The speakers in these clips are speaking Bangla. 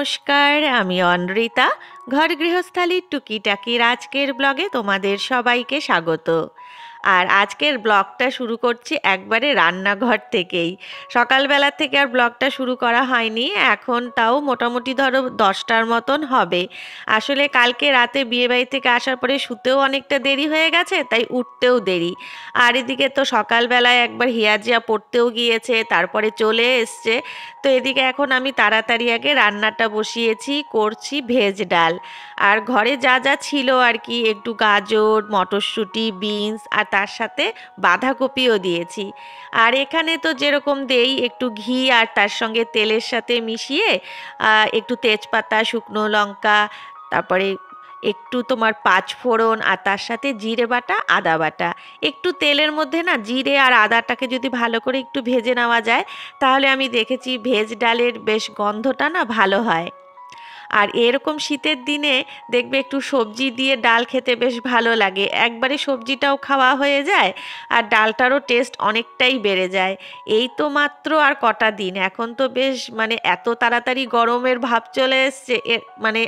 নমস্কার, আমি অনৃতা। ঘর গৃহস্থালির টুকিটাকির আজকের ব্লগে তোমাদের সবাইকে স্বাগত। আর আজকের ব্লগটা শুরু করছি একবারে রান্নাঘর থেকেই। সকালবেলা থেকে আর ব্লগটা শুরু করা হয়নি, এখন তাও মোটামুটি ধরো 10টার মতন হবে। আসলে কালকে রাতে বিয়েবাড়ি থেকে আসার পরে শুতেও অনেকটা দেরি হয়ে গেছে, তাই উঠতেও দেরি। আর এদিকে তো সকালবেলায় একবার হিয়াজিয়া পড়তেও গিয়েছে, তারপরে চলে এসছে। তো এদিকে এখন আমি তাড়াতাড়ি আগে রান্নাটা বসিয়েছি, করছি ভেজ ডাল। আর ঘরে যা যা ছিল আর কি, একটু গাজর, মটরশুঁটি, বিনস আর তার সাথে বাঁধাকপিও দিয়েছি। আর এখানে তো যেরকম দেই, একটু ঘি আর তার সঙ্গে তেলের সাথে মিশিয়ে একটু তেজপাতা, শুকনো লঙ্কা, তারপরে একটু তোমার পাঁচফোড়ন আর তার সাথে জিরে বাটা, আদা বাটা। একটু তেলের মধ্যে না জিরে আর আদাটাকে যদি ভালো করে একটু ভেজে নেওয়া যায়, তাহলে আমি দেখেছি ভেজ ডালের বেশ গন্ধটা না ভালো হয়। আর এরকম শীতের দিনে দেখবে একটু সবজি দিয়ে ডাল খেতে বেশ ভালো লাগে, একবারে সবজিটাও খাওয়া হয়ে যায় আর ডালটারও টেস্ট অনেকটাই বেড়ে যায়। এই তো মাত্র আর কটা দিন, এখন তো বেশ মানে এত তাড়াতাড়ি গরমের ভাব চলে এসছে, মানে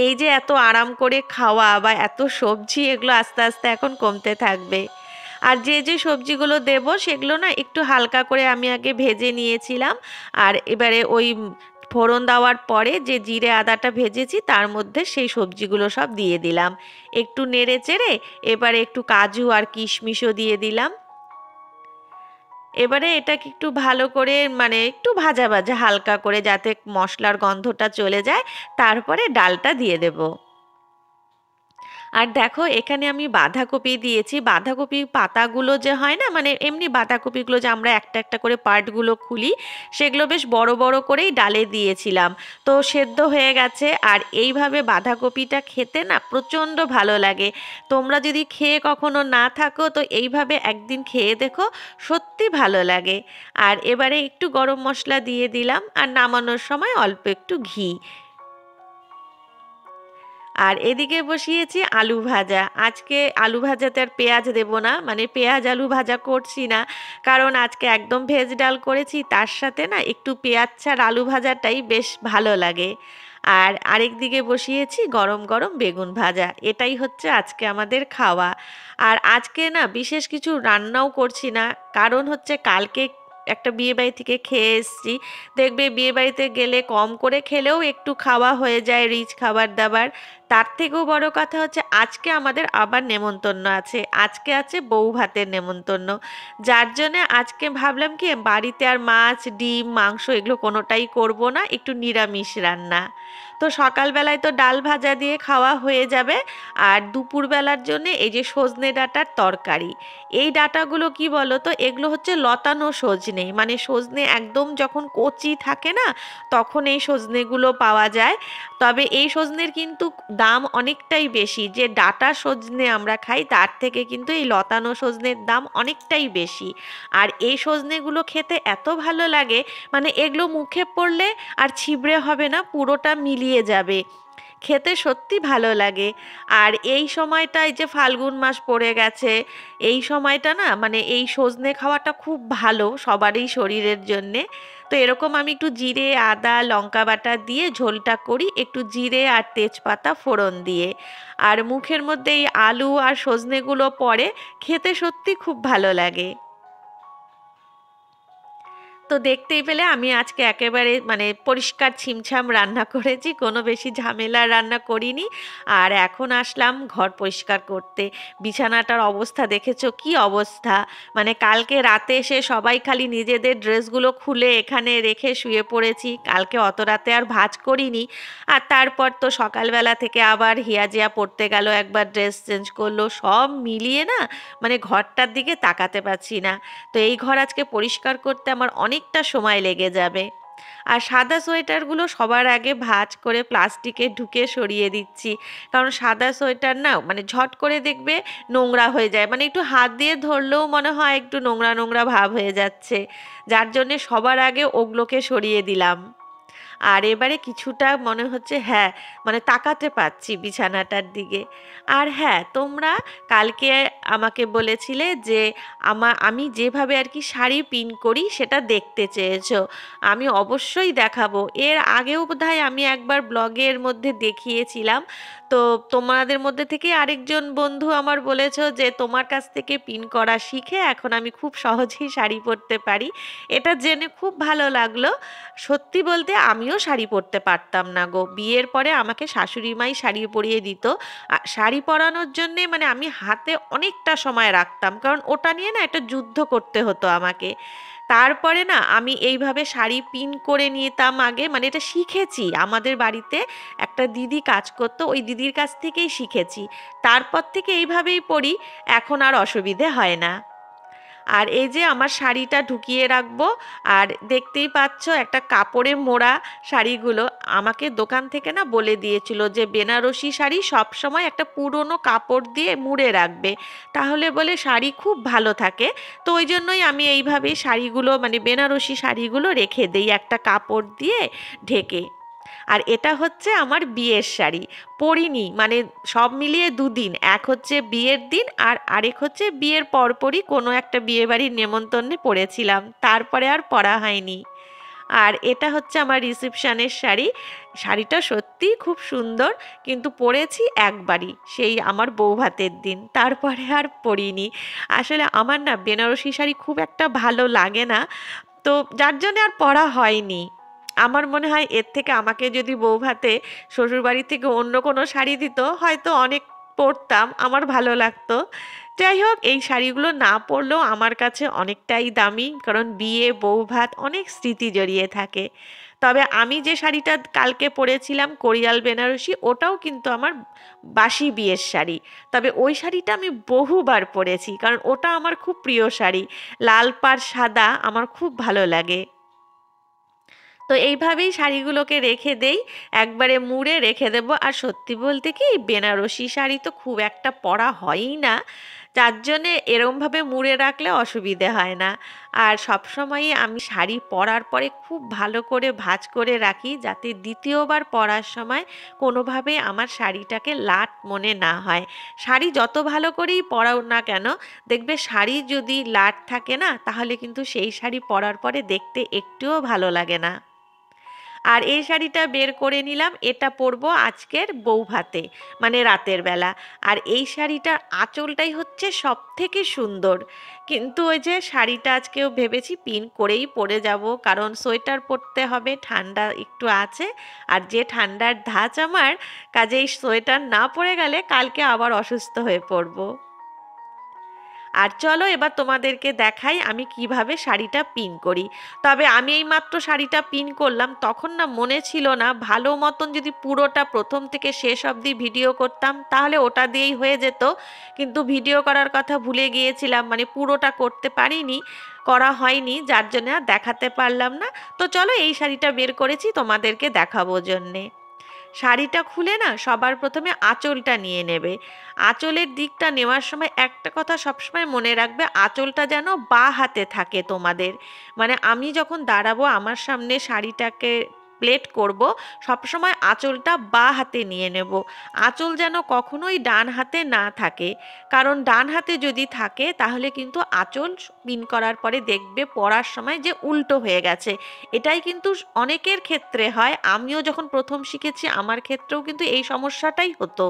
এই যে এত আরাম করে খাওয়া বা এত সবজি, এগুলো আস্তে আস্তে এখন কমতে থাকবে। আর যে যে সবজিগুলো দেব সেগুলো না একটু হালকা করে আমি আগে ভেজে নিয়েছিলাম। আর এবারে ওই ফোড়ন দেওয়ার পরে যে জিরে আদাটা ভেজেছি তার মধ্যে সেই সবজিগুলো সব দিয়ে দিলাম, একটু নেড়ে চেড়ে এবারে একটু কাজু আর কিশমিশও দিয়ে দিলাম। এবারে এটাকে একটু ভালো করে মানে একটু ভাজা ভাজা হালকা করে, যাতে মশলার গন্ধটা চলে যায়, তারপরে ডালটা দিয়ে দেবো। আর দেখো এখানে আমি বাঁধাকপি দিয়েছি। বাঁধাকপি পাতাগুলো যে হয় না, মানে এমনি বাঁধাকপিগুলো যে আমরা একটা একটা করে পার্টগুলো খুলি, সেগুলো বেশ বড় বড় করেই ডালে দিয়েছিলাম। তো সেদ্ধ হয়ে গেছে। আর এইভাবে বাঁধাকপিটা খেতে না প্রচণ্ড ভালো লাগে। তোমরা যদি খেয়ে কখনো না থাকো তো এইভাবে একদিন খেয়ে দেখো, সত্যি ভালো লাগে। আর এবারে একটু গরম মশলা দিয়ে দিলাম আর নামানোর সময় অল্প একটু ঘি। আর এদিকে বসিয়েছি আলু ভাজা। আজকে আলু ভাজাতে আর পেঁয়াজ দেব না, মানে পেঁয়াজ আলু ভাজা করছি না, কারণ আজকে একদম ভেজ ডাল করেছি, তার সাথে না একটু পেঁয়াজ ছাড় আলু ভাজাটাই বেশ ভালো লাগে। আর আরেক দিকে বসিয়েছি গরম গরম বেগুন ভাজা। এটাই হচ্ছে আজকে আমাদের খাওয়া। আর আজকে না বিশেষ কিছু রান্নাও করছি না, কারণ হচ্ছে কালকে একটা বিয়ে বাড়ি থেকে খেয়ে এসেছি। দেখবে বিয়ে বাড়িতে গেলে কম করে খেলেও একটু খাওয়া হয়ে যায়, রিচ খাবার দাবার। তার থেকেও বড় কথা হচ্ছে আজকে আমাদের আবার নেমন্তন্ন আছে, আজকে আছে বউ ভাতের নেমন্তন্ন। যার জন্যে আজকে ভাবলাম কি বাড়িতে আর মাছ, ডিম, মাংস এগুলো কোনোটাই করব না, একটু নিরামিষ রান্না। তো সকালবেলায় তো ডাল ভাজা দিয়ে খাওয়া হয়ে যাবে। আর দুপুরবেলার জন্য এই যে সজনে ডাঁটার তরকারি। এই ডাঁটাগুলো কি বলো তো, এগুলো হচ্ছে লতানো সজনে, মানে সজনে একদম যখন কচি থাকে না, তখন এই সজনেগুলো পাওয়া যায়। তবে এই সজনের কিন্তু দাম অনেকটাই বেশি। যে ডাঁটা সজনে আমরা খাই তার থেকে কিন্তু এই লতানো সজনের দাম অনেকটাই বেশি। আর এই সজনেগুলো খেতে এত ভালো লাগে, মানে এগুলো মুখে পড়লে আর ছিবড়ে হবে না, পুরোটা মিলিয়ে যাবে, খেতে সত্যি ভালো লাগে। আর এই সময়টায় যে ফাল্গুন মাস পড়ে গেছে, এই সময়টা না মানে এই সজনে খাওয়াটা খুব ভালো সবারই শরীরের জন্যে। তো এরকম আমি একটু জিরে, আদা, লঙ্কা বাটা দিয়ে ঝোলটা করি, একটু জিরে আর তেজপাতা ফোড়ন দিয়ে। আর মুখের মধ্যে এই আলু আর সজনেগুলো পড়ে, খেতে সত্যি খুব ভালো লাগে। তো দেখতেই পেলে আমি আজকে একেবারে মানে পরিষ্কার ছিমছাম রান্না করেছি, কোনো বেশি ঝামেলার রান্না করিনি। আর এখন আসলাম ঘর পরিষ্কার করতে। বিছানাটার অবস্থা দেখেছো কি অবস্থা, মানে কালকে রাতে এসে সবাই খালি নিজেদের ড্রেসগুলো খুলে এখানে রেখে শুয়ে পড়েছি, কালকে অত রাতে আর ভাঁজ করিনি। আর তারপর তো সকালবেলা থেকে আবার হিয়াজিয়া পড়তে গেল, একবার ড্রেস চেঞ্জ করলো, সব মিলিয়ে না মানে ঘরটার দিকে তাকাতে পারছি না। তো এই ঘর আজকে পরিষ্কার করতে আমার অনেকটা সময় লেগে যাবে। আর সাদা সোয়েটারগুলো সবার আগে ভাঁজ করে প্লাস্টিকে ঢুকে সরিয়ে দিচ্ছি, কারণ সাদা সোয়েটার না মানে ঝট করে দেখবে নোংরা হয়ে যায়, মানে একটু হাত দিয়ে ধরলেও মনে হয় একটু নোংরা নোংরা ভাব হয়ে যাচ্ছে। যার জন্যে সবার আগে ওগুলোকে সরিয়ে দিলাম। আর এবারে কিছুটা মনে হচ্ছে হ্যাঁ মানে তাকাতে পাচ্ছি বিছানাটার দিকে। আর হ্যাঁ, তোমরা কালকে আমাকে বলেছিলে যে আমি যেভাবে আর কি শাড়ি পিন করি সেটা দেখতে চেয়েছো। আমি অবশ্যই দেখাবো। এর আগেও বোধহয় আমি একবার ব্লগের মধ্যে দেখিয়েছিলাম। তো তোমাদের মধ্যে থেকে আরেকজন বন্ধু আমার বলেছো যে তোমার কাছ থেকে পিন করা শিখে এখন আমি খুব সহজেই শাড়ি পরতে পারি। এটা জেনে খুব ভালো লাগলো। সত্যি বলতে আমিও শাড়ি পরতে পারতাম না গো, বিয়ের পরে আমাকে শাশুড়ি মাই শাড়ি পরিয়ে দিত। আর শাড়ি পরানোর জন্যে মানে আমি হাতে অনেকটা সময় রাখতাম, কারণ ওটা নিয়ে না একটা যুদ্ধ করতে হতো আমাকে। তারপরে না আমি এইভাবে শাড়ি পিন করে নিতাম আগে, মানে এটা শিখেছি আমাদের বাড়িতে একটা দিদি কাজ করতো, ওই দিদির কাছ থেকেই শিখেছি। তারপর থেকে এইভাবেই পরি, এখন আর অসুবিধে হয় না। আর এই যে আমার শাড়িটা ঢুকিয়ে রাখবো, আর দেখতেই পাচ্ছ একটা কাপড়ে মোড়া শাড়িগুলো। আমাকে দোকান থেকে না বলে দিয়েছিল যে বেনারসি শাড়ি সব সময় একটা পুরনো কাপড় দিয়ে মুড়ে রাখবে, তাহলে বলে শাড়ি খুব ভালো থাকে। তো ওই জন্যই আমি এইভাবেই শাড়িগুলো মানে বেনারসি শাড়িগুলো রেখে দেই একটা কাপড় দিয়ে ঢেকে। আর এটা হচ্ছে আমার বিয়ের শাড়ি, পরিনি মানে সব মিলিয়ে দুদিন, এক হচ্ছে বিয়ের দিন আর আরেক হচ্ছে বিয়ের পরপরই কোনো একটা বিয়ে বাড়ির নেমন্তন্নে পরেছিলাম, তারপরে আর পরা হয়নি। আর এটা হচ্ছে আমার রিসেপশনের শাড়ি। শাড়িটা সত্যিই খুব সুন্দর, কিন্তু পরেছি একবারই, সেই আমার বৌভাতের দিন, তারপরে আর পরিনি। আসলে আমার না বেনারসি শাড়ি খুব একটা ভালো লাগে না, তো যার জন্য আর পরা হয়নি। আমার মনে হয় এর থেকে আমাকে যদি বৌভাতে শ্বশুরবাড়ি থেকে অন্য কোনো শাড়ি দিত হয়তো অনেক পরতাম, আমার ভালো লাগতো। যাই হোক, এই শাড়িগুলো না পরলেও আমার কাছে অনেকটাই দামি, কারণ বিয়ে বৌভাত অনেক স্মৃতি জড়িয়ে থাকে। তবে আমি যে শাড়িটা কালকে পরেছিলাম কোরিয়াল বেনারসি, ওটাও কিন্তু আমার বাসি বিয়ের শাড়ি। তবে ওই শাড়িটা আমি বহুবার পরেছি, কারণ ওটা আমার খুব প্রিয় শাড়ি। লাল পাড় সাদা আমার খুব ভালো লাগে। তো এইভাবেই শাড়িগুলোকে রেখে দেই, একবারে মুড়ে রেখে দেবো। আর সত্যি বলতে কি বেনারসি শাড়ি তো খুব একটা পরা হয়ই না, যার জন্যে এরমভাবে মুড়ে রাখলে অসুবিধে হয় না। আর সবসময়ই আমি শাড়ি পরার পরে খুব ভালো করে ভাঁজ করে রাখি, যাতে দ্বিতীয়বার পরার সময় কোনোভাবে আমার শাড়িটাকে লাট মনে না হয়। শাড়ি যত ভালো করেই পরাও না কেন, দেখবে শাড়ি যদি লাট থাকে না, তাহলে কিন্তু সেই শাড়ি পরার পরে দেখতে একটুও ভালো লাগে না। আর এই শাড়িটা বের করে নিলাম, এটা পরবো আজকের বৌভাতে, মানে রাতের বেলা। আর এই শাড়িটার আঁচলটাই হচ্ছে সব থেকে সুন্দর। কিন্তু ওই যে শাড়িটা আজকেও ভেবেছি পিন করেই পরে যাব, কারণ সোয়েটার পরতে হবে, ঠান্ডা একটু আছে। আর যে ঠান্ডার ধাঁচ আমার, কাজেই সোয়েটার না পরে গেলে কালকে আবার অসুস্থ হয়ে পড়বো। আর চলো এবার তোমাদেরকে দেখাই আমি কিভাবে শাড়িটা পিন করি। তবে আমি এই মাত্র শাড়িটা পিন করলাম, তখন না মনে ছিল না ভালো মতন যদি পুরোটা প্রথম থেকে শেষ অবধি ভিডিও করতাম তাহলে ওটা দিয়েই হয়ে যেত। কিন্তু ভিডিও করার কথা ভুলে গিয়েছিলাম, মানে পুরোটা করতে পারিনি, করা হয়নি, যার জন্য আর দেখাতে পারলাম না। তো চলো এই শাড়িটা বের করেছি তোমাদেরকে দেখাবো জন্যে। শাড়িটা খুলে না সবার প্রথমে আঁচলটা নিয়ে নেবে। আঁচলের দিকটা নেওয়ার সময় একটা কথা সবসময় মনে রাখবে, আঁচলটা যেন বাঁ হাতে থাকে তোমাদের। মানে আমি যখন দাঁড়াবো আমার সামনে শাড়িটাকে প্লেট করব, সবসময় আঁচলটা বাঁ হাতে নিয়ে নেব। আঁচল যেন কখনোই ডান হাতে না থাকে, কারণ ডান হাতে যদি থাকে তাহলে কিন্তু আঁচল পিন করার পরে দেখবে পরার সময় যে উল্টো হয়ে গেছে। এটাই কিন্তু অনেকের ক্ষেত্রে হয়, আমিও যখন প্রথম শিখেছি আমার ক্ষেত্রেও কিন্তু এই সমস্যাটাই হতো।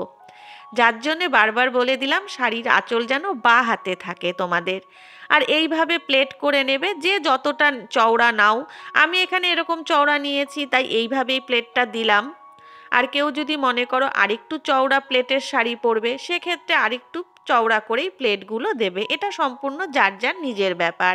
যার জন্যে বারবার বলে দিলাম শাড়ির আঁচল যেন বাঁ হাতে থাকে তোমাদের। আর এইভাবে প্লেট করে নেবে, যে যতটা চওড়া নাও। আমি এখানে এরকম চওড়া নিয়েছি তাই এইভাবেই প্লেটটা দিলাম। আর কেউ যদি মনে করো আরেকটু চওড়া প্লেটের শাড়ি পরবে, সেক্ষেত্রে আরেকটু চওড়া করেই প্লেটগুলো দেবে, এটা সম্পূর্ণ যার যার নিজের ব্যাপার।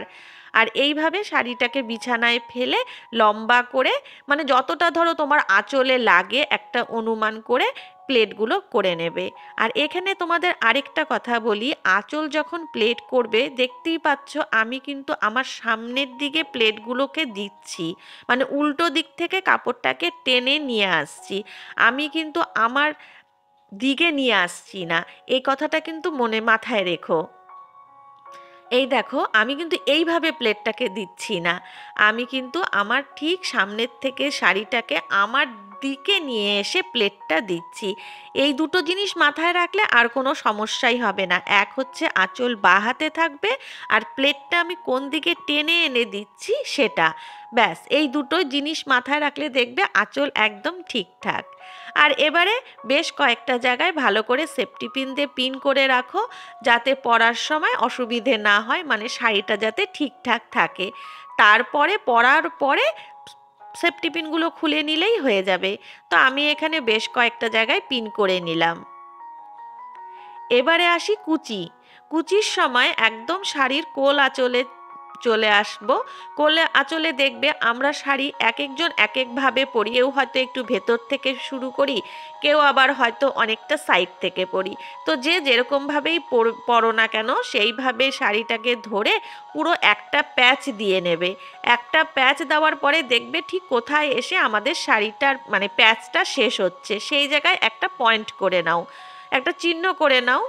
আর এইভাবে শাড়িটাকে বিছানায় ফেলে লম্বা করে, মানে যতটা ধরো তোমার আঁচলে লাগে একটা অনুমান করে প্লেটগুলো করে নেবে। আর এখানে তোমাদের আরেকটা কথা বলি, আঁচল যখন প্লেট করবে দেখতেই পাচ্ছ আমি কিন্তু আমার সামনের দিকে প্লেটগুলোকে দিচ্ছি, মানে উল্টো দিক থেকে কাপড়টাকে টেনে নিয়ে আসছি। আমি কিন্তু আমার দিকে নিয়ে আসছি না, এই কথাটা কিন্তু মনে মাথায় রেখো। এই দেখো, আমি কিন্তু এইভাবে প্লেটটাকে দিচ্ছি না, আমি কিন্তু আমার ঠিক সামনের থেকে শাড়িটাকে আমার দিকে নিয়ে এসে প্লেটটা দিচ্ছি। এই দুটো জিনিস মাথায় রাখলে আর কোনো সমস্যাই হবে না। এক হচ্ছে আঁচল বাঁ হাতে থাকবে, আর প্লেটটা আমি কোন দিকে টেনে এনে দিচ্ছি সেটা। ব্যাস, এই দুটো জিনিস মাথায় রাখলে দেখবে আঁচল একদম ঠিকঠাক। আর এবারে বেশ কয়েকটা জায়গায় ভালো করে সেফটি পিন দিয়ে পিন করে রাখো, যাতে পরার সময় অসুবিধে না হয়, মানে শাড়িটা যাতে ঠিকঠাক থাকে। তারপরে পরার পরে সেফটি পিনগুলো খুলে নিলেই হয়ে যাবে। তো আমি এখানে বেশ কয়েকটা জায়গায় পিন করে নিলাম। এবারে আসি কুচি। কুচির সময় একদম শাড়ির কোল আঁচলে চলে আসবো। কোলে আঁচলে দেখবে আমরা শাড়ি এক একজন এক একভাবে পরি, কেউ হয়তো একটু ভেতর থেকে শুরু করি, কেউ আবার হয়তো অনেকটা সাইড থেকে পরি। তো যে যেরকমভাবেই পরো না কেন, সেইভাবে শাড়িটাকে ধরে পুরো একটা প্যাচ দিয়ে নেবে। একটা প্যাচ দেওয়ার পরে দেখবে ঠিক কোথায় এসে আমাদের শাড়িটার মানে প্যাচটা শেষ হচ্ছে, সেই জায়গায় একটা পয়েন্ট করে নাও, একটা চিহ্ন করে নাও।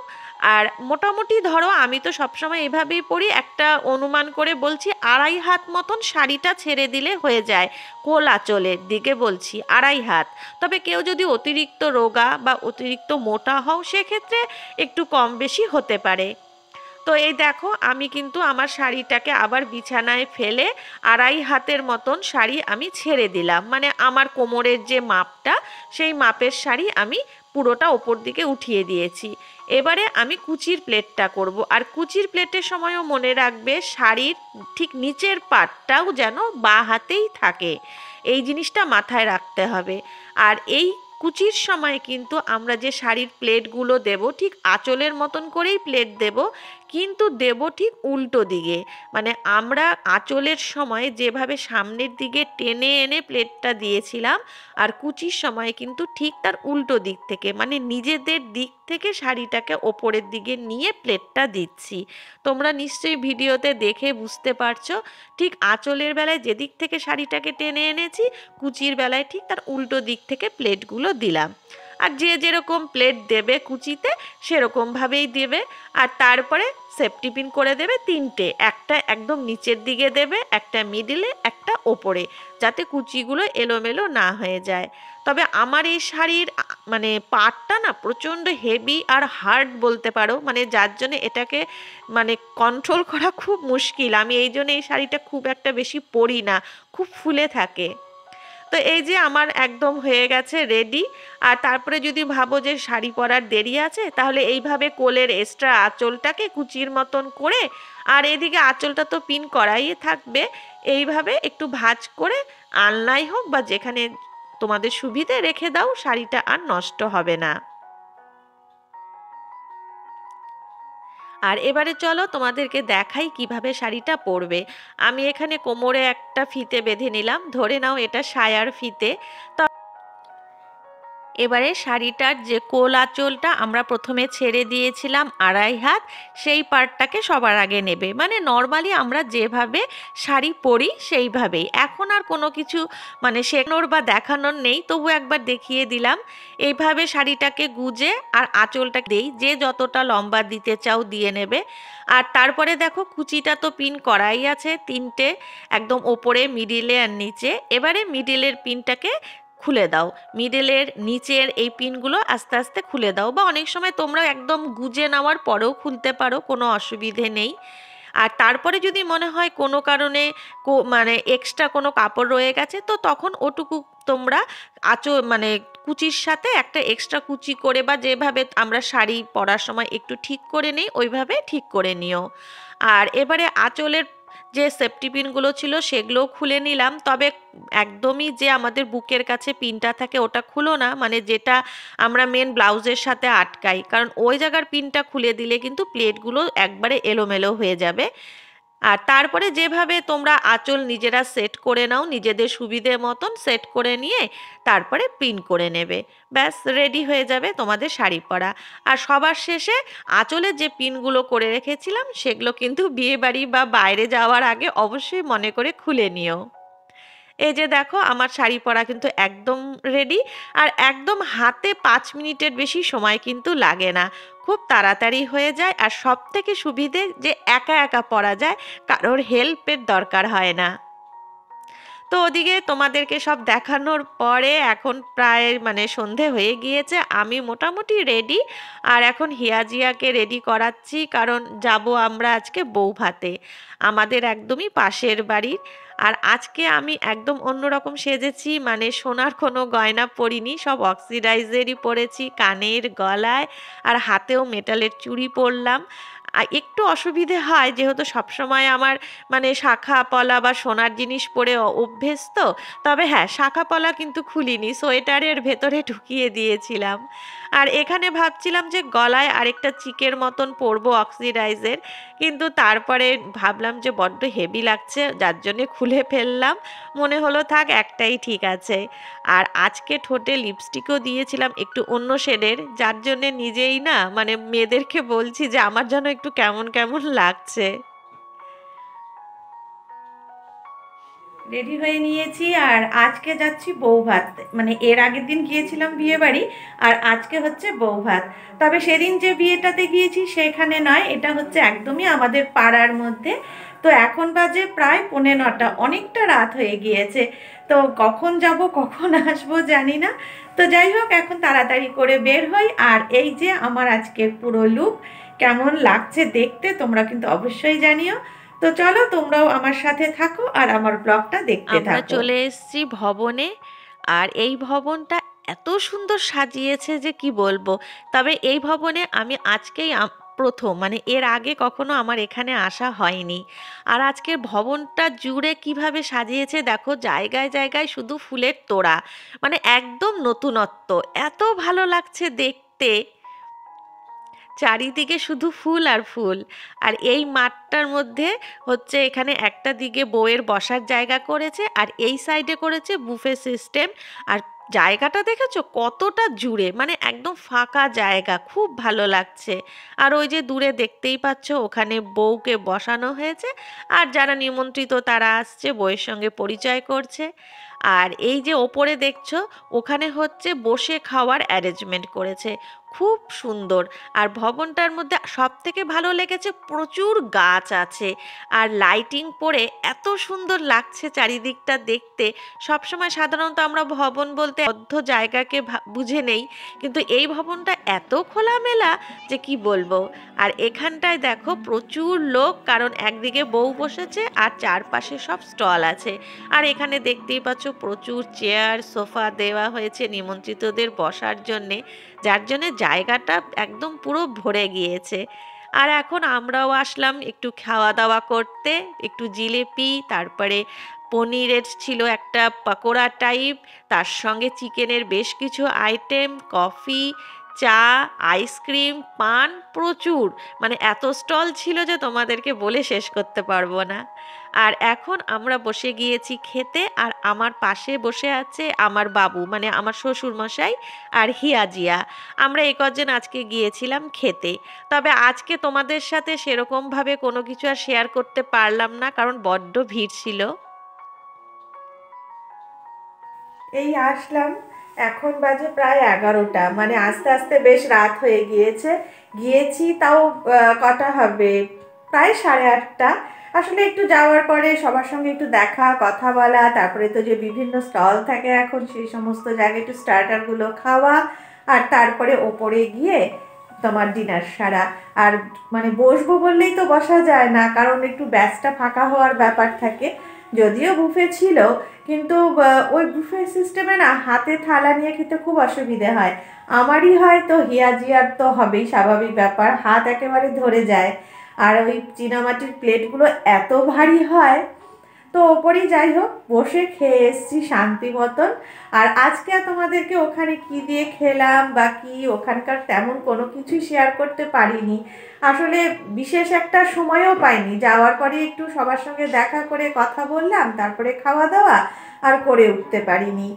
আর মোটামুটি ধরো, আমি তো সবসময় এভাবেই পরি, একটা অনুমান করে বলছি 2.5 হাত মতন শাড়িটা ছেড়ে দিলে হয়ে যায়। কোল আঁচলের দিকে বলছি 2.5 হাত। তবে কেউ যদি অতিরিক্ত রোগা বা অতিরিক্ত মোটা হও, সেক্ষেত্রে একটু কম বেশি হতে পারে। তো এই দেখো, আমি কিন্তু আমার শাড়িটাকে আবার বিছানায় ফেলে 2.5 হাতের মতন শাড়ি আমি ছেড়ে দিলাম, মানে আমার কোমরের যে মাপটা, সেই মাপের শাড়ি আমি পুরোটা ওপর দিকে উঠিয়ে দিয়েছি। এবারে আমি কুচির প্লেটটা করব, আর কুচির প্লেটের সময়ও মনে রাখবে শাড়ির ঠিক নিচের পাটটাও যেন বাঁ হাতেই থাকে, এই জিনিসটা মাথায় রাখতে হবে। আর এই কুচির সময় কিন্তু আমরা যে শাড়ির প্লেটগুলো দেব, ঠিক আঁচলের মতন করেই প্লেট দেব, কিন্তু দেব ঠিক উল্টো দিকে। মানে আমরা আঁচলের সময় যেভাবে সামনের দিকে টেনে এনে প্লেটটা দিয়েছিলাম, আর কুচির সময় কিন্তু ঠিক তার উল্টো দিক থেকে, মানে নিজেদের দিক থেকে শাড়িটাকে ওপরের দিকে নিয়ে প্লেটটা দিচ্ছি। তোমরা নিশ্চয়ই ভিডিওতে দেখে বুঝতে পারছো, ঠিক আঁচলের বেলায় যেদিক থেকে শাড়িটাকে টেনে এনেছি, কুচির বেলায় ঠিক তার উল্টো দিক থেকে প্লেটগুলো দিলাম। আর যে যেরকম প্লেট দেবে কুচিতে, সেরকমভাবেই দেবে। আর তারপরে সেফটি পিন করে দেবে 3টে, একটা একদম নিচের দিকে দেবে, একটা মিডিলে, একটা ওপরে, যাতে কুচিগুলো এলোমেলো না হয়ে যায়। তবে আমার এই শাড়ির মানে পাটটা না প্রচণ্ড হেভি আর হার্ড বলতে পারো, মানে যার জন্য এটাকে মানে কন্ট্রোল করা খুব মুশকিল। আমি এই জন্য এই শাড়িটা খুব একটা বেশি পরি না, খুব ফুলে থাকে। তো এই যে আমার একদম হয়ে গেছে রেডি। আর তারপরে যদি ভাবো যে শাড়ি পরার দেরি আছে, তাহলে এইভাবে কোলের এক্সট্রা আঁচলটাকে কুচির মতন করে, আর এদিকে আঁচলটা তো পিন করাই থাকবে, এইভাবে একটু ভাঁজ করে আলনায় হোক বা যেখানে তোমাদের সুবিধে রেখে দাও, শাড়িটা আর নষ্ট হবে না। আর এবারে চলো তোমাদেরকে দেখাই কিভাবে শাড়িটা পরবে। আমি এখানে কোমরে একটা ফিতে বেঁধে নিলাম, ধরে নাও এটা সায়ার ফিতে। এবারে শাড়িটার যে কোল আঁচলটা আমরা প্রথমে ছেড়ে দিয়েছিলাম 2.5 হাত, সেই পার্টটাকে সবার আগে নেবে, মানে নর্মালি আমরা যেভাবে শাড়ি পরি সেইভাবেই। এখন আর কোনো কিছু মানে শেখানোর বা দেখানোর নেই, তবু একবার দেখিয়ে দিলাম। এইভাবে শাড়িটাকে গুজে আর আঁচলটা দেই, যে যতটা লম্বা দিতে চাও দিয়ে নেবে। আর তারপরে দেখো, কুচিটা তো পিন করাই আছে 3টে, একদম ওপরে, মিডিলে আর নিচে। এবারে মিডিলের পিনটাকে খুলে দাও, মিডলের নিচের এই পিনগুলো আস্তে আস্তে খুলে দাও, বা অনেক সময় তোমরা একদম গুজে নেওয়ার পরেও খুলতে পারো, কোনো অসুবিধে নেই। আর তারপরে যদি মনে হয় কোনো কারণে মানে এক্সট্রা কোনো কাপড় রয়ে গেছে, তো তখন ওটুকু তোমরা মানে কুচির সাথে একটা এক্সট্রা কুচি করে, বা যেভাবে আমরা শাড়ি পরার সময় একটু ঠিক করে নিই, ওইভাবে ঠিক করে নিও। আর এবারে আঁচলের যে সেফটি পিনগুলো ছিল সেগুলোও খুলে নিলাম, তবে একদমই যে আমাদের বুকের কাছে পিনটা থাকে ওটা খুলো না, মানে যেটা আমরা মেন ব্লাউজের সাথে আটকাই, কারণ ওই জায়গার পিনটা খুলে দিলে কিন্তু প্লেটগুলো একবারে এলোমেলো হয়ে যাবে। আর তারপরে যেভাবে তোমরা আঁচল নিজেরা সেট করে নাও, নিজেদের সুবিধে মতন সেট করে নিয়ে তারপরে পিন করে নেবে, ব্যাস রেডি হয়ে যাবে তোমাদের শাড়ি পরা। আর সবার শেষে আঁচলের যে পিনগুলো করে রেখেছিলাম, সেগুলো কিন্তু বিয়েবাড়ি বা বাইরে যাওয়ার আগে অবশ্যই মনে করে খুলে নিও। এই যে দেখো, আমার শাড়ি পরা কিন্তু একদম রেডি। আর একদম হাতে 5 মিনিটের বেশি সময় কিন্তু লাগে না, খুব খুব তাড়াতাড়ি হয়ে যায়, আর সবথেকে সুবিধে যে একা একা পড়া যায়, কারোর হেল্পের দরকার হয় না। তো ওদিকে তোমাদেরকে সব দেখানোর পরে এখন প্রায় মানে সন্ধে হয়ে গিয়েছে, আমি মোটামুটি রেডি। আর এখন হিয়াজিয়াকে রেডি করাচ্ছি, কারণ যাব আমরা আজকে বৌভাতে, আমাদের একদমই পাশের বাড়ির। আর আজকে আমি একদম অন্যরকম সেজেছি, মানে সোনার কোনো গয়না পরিনি, সব অক্সিডাইজেরই পরেছি, কানের গলায় আর হাতেও মেটালের চুড়ি পরলাম। একটু অসুবিধে হয় যেহেতু সবসময় আমার মানে শাখা পলা বা সোনার জিনিস পরে অভ্যেস তো। তবে হ্যাঁ, শাখা পলা কিন্তু খুলিনি, সোয়েটারের ভেতরে ঢুকিয়ে দিয়েছিলাম। আর এখানে ভাবছিলাম যে গলায় আরেকটা চিকের মতন পরবো অক্সিডাইজের, কিন্তু তারপরে ভাবলাম যে বড্ড হেভি লাগছে, যার জন্যে খুলে ফেললাম। মনে হলো থাক, একটাই ঠিক আছে। আর আজকে ঠোঁটে লিপস্টিকও দিয়েছিলাম একটু অন্য শেডের, যার জন্যে নিজেই না মানে মেয়েদেরকে বলছি যে আমার যেন একটু কেমন কেমন লাগছে। রেডি হয়ে নিয়েছি, আর আজকে যাচ্ছি বৌভাত, মানে এর আগের দিন গিয়েছিলাম বিয়ে বাড়ি, আর আজকে হচ্ছে বৌভাত। তবে সেদিন যে বিয়েটাতে গিয়েছি সেখানে নয়, এটা হচ্ছে একদমই আমাদের পাড়ার মধ্যে। তো এখন বাজে প্রায় 9:45, অনেকটা রাত হয়ে গিয়েছে। তো কখন যাব কখন আসবো জানি না। তো যাই হোক, এখন তাড়াতাড়ি করে বের হই। আর এই যে আমার আজকের পুরো লুক, কেমন লাগছে দেখতে তোমরা কিন্তু অবশ্যই জানিও। তো চলো, তোমরাও আমার সাথে থাকো আর আমার ব্লগটা দেখতে থাকো। আমরা চলে এসেছি ভবনে, আর এই ভবনটা এত সুন্দর সাজিয়েছে যে কি বলবো। তবে এই ভবনে আমি আজকেই প্রথম, মানে এর আগে কখনো আমার এখানে আসা হয়নি। আর আজকের ভবনটা জুড়ে কিভাবে সাজিয়েছে দেখো, জায়গায় জায়গায় শুধু ফুলের তোড়া, মানে একদম নতুনত্ব, এত ভালো লাগছে দেখতে। চারিদিকে শুধু ফুল আর ফুল। আর এই মাঠটার মধ্যে হচ্ছে এখানে একটা দিকে বউয়ের বসার জায়গা করেছে, আর এই সাইডে করেছে বুফে সিস্টেম। আর জায়গাটা দেখেছো কতটা জুড়ে, মানে একদম ফাঁকা জায়গা, খুব ভালো লাগছে। আর ওই যে দূরে দেখতেই পাচ্ছ ওখানে বউকে বসানো হয়েছে, আর যারা নিমন্ত্রিত তারা আসছে, বউয়ের সঙ্গে পরিচয় করছে। আর এই যে ওপরে দেখছো, ওখানে হচ্ছে বসে খাওয়ার অ্যারেঞ্জমেন্ট করেছে, খুব সুন্দর। আর ভবনটার মধ্যে সব থেকে ভালো লেগেছে প্রচুর গাছ আছে, আর লাইটিং পরে এত সুন্দর লাগছে চারিদিকটা দেখতে। সবসময় সাধারণত আমরা ভবন বলতে বদ্ধ জায়গাকে বুঝে নেই, কিন্তু এই ভবনটা এত খোলামেলা যে কি বলবো। আর এখানটায় দেখো প্রচুর লোক, কারণ একদিকে বউ বসেছে আর চারপাশে সব স্টল আছে। আর এখানে দেখতেই পাচ্ছ প্রচুর চেয়ার সোফা দেওয়া হয়েছে নিমন্ত্রিতদের বসার জন্যে, যার জন্য জায়গাটা একদম পুরো ভরে গিয়েছে। আর এখন আমরাও আসলাম একটু খাওয়া দাওয়া করতে, একটু জিলেপি, তারপরে পনিরের ছিল একটা পকোড়া টাইপ, তার সঙ্গে চিকেনের বেশ কিছু আইটেম, কফি, চা, আইসক্রিম, পান, প্রচুর, মানে এত স্টল ছিল যে তোমাদেরকে বলে শেষ করতে পারবো না। আর এখন আমরা বসে গিয়েছি খেতে, আর আমার পাশে বসে আছে আমার বাবু, মানে আমার শ্বশুর মশাই আর হিয়াজিয়া। আমরা এই কজন আজকে গিয়েছিলাম খেতে। তবে আজকে তোমাদের সাথে সেরকমভাবে কোনো কিছু আর শেয়ার করতে পারলাম না, কারণ বড্ড ভিড় ছিল। এই আসলাম, এখন বাজে প্রায় 11টা, মানে আস্তে আস্তে বেশ রাত হয়ে গিয়েছে। গিয়েছি তাও কটা হবে, প্রায় 8:30। আসলে একটু যাওয়ার পরে সবার সঙ্গে একটু দেখা কথা বলা, তারপরে তো যে বিভিন্ন স্টল থাকে এখন সেই সমস্ত জায়গায় একটু স্টার্টারগুলো খাওয়া, আর তারপরে ওপরে গিয়ে তোমার ডিনার সারা। আর মানে বসবো বললেই তো বসা যায় না, কারণ একটু ব্যাচটা ফাঁকা হওয়ার ব্যাপার থাকে। যদিও বুফে ছিল, কিন্তু ওই বুফে সিস্টেমে না হাতে থালা নিয়ে খেতে খুব অসুবিধে হয়। আমারই হয়, তো হিয়াজিয়ার তো হবেই, স্বাভাবিক ব্যাপার, হাত একেবারে ধরে যায়। আর ওই চীনামাটির প্লেটগুলো এত ভারী হয়। তো ওপরেই যাই হোক বসে খেয়ে এসছি শান্তি মতন। আর আজকে তোমাদেরকে ওখানে কি দিয়ে খেলাম বা কি ওখানকার তেমন কোনো কিছুই শেয়ার করতে পারিনি। আসলে বিশেষ একটা সময়ও পাইনি, যাওয়ার পরে একটু সবার সঙ্গে দেখা করে কথা বললাম, তারপরে খাওয়া দাওয়া আর করে উঠতে পারিনি।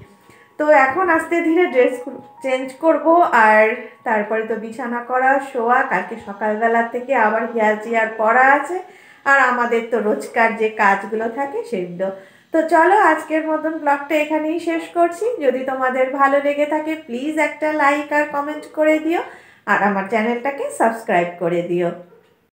তো এখন আস্তে ধীরে ড্রেস চেঞ্জ করব, আর তারপরে তো বিছানা করা, শোয়া, কালকে সকালবেলা থেকে আবার হিয়াজিয়ার পড়া আছে, আর আমাদের তো রোজকার যে কাজগুলো থাকে সেগুলো। তো চলো, আজকের মতন ব্লগটা এখানেই শেষ করছি। যদি তোমাদের ভালো লেগে থাকে প্লিজ একটা লাইক আর কমেন্ট করে দিও। আর আমার চ্যানেলটাকে সাবস্ক্রাইব করে দিও।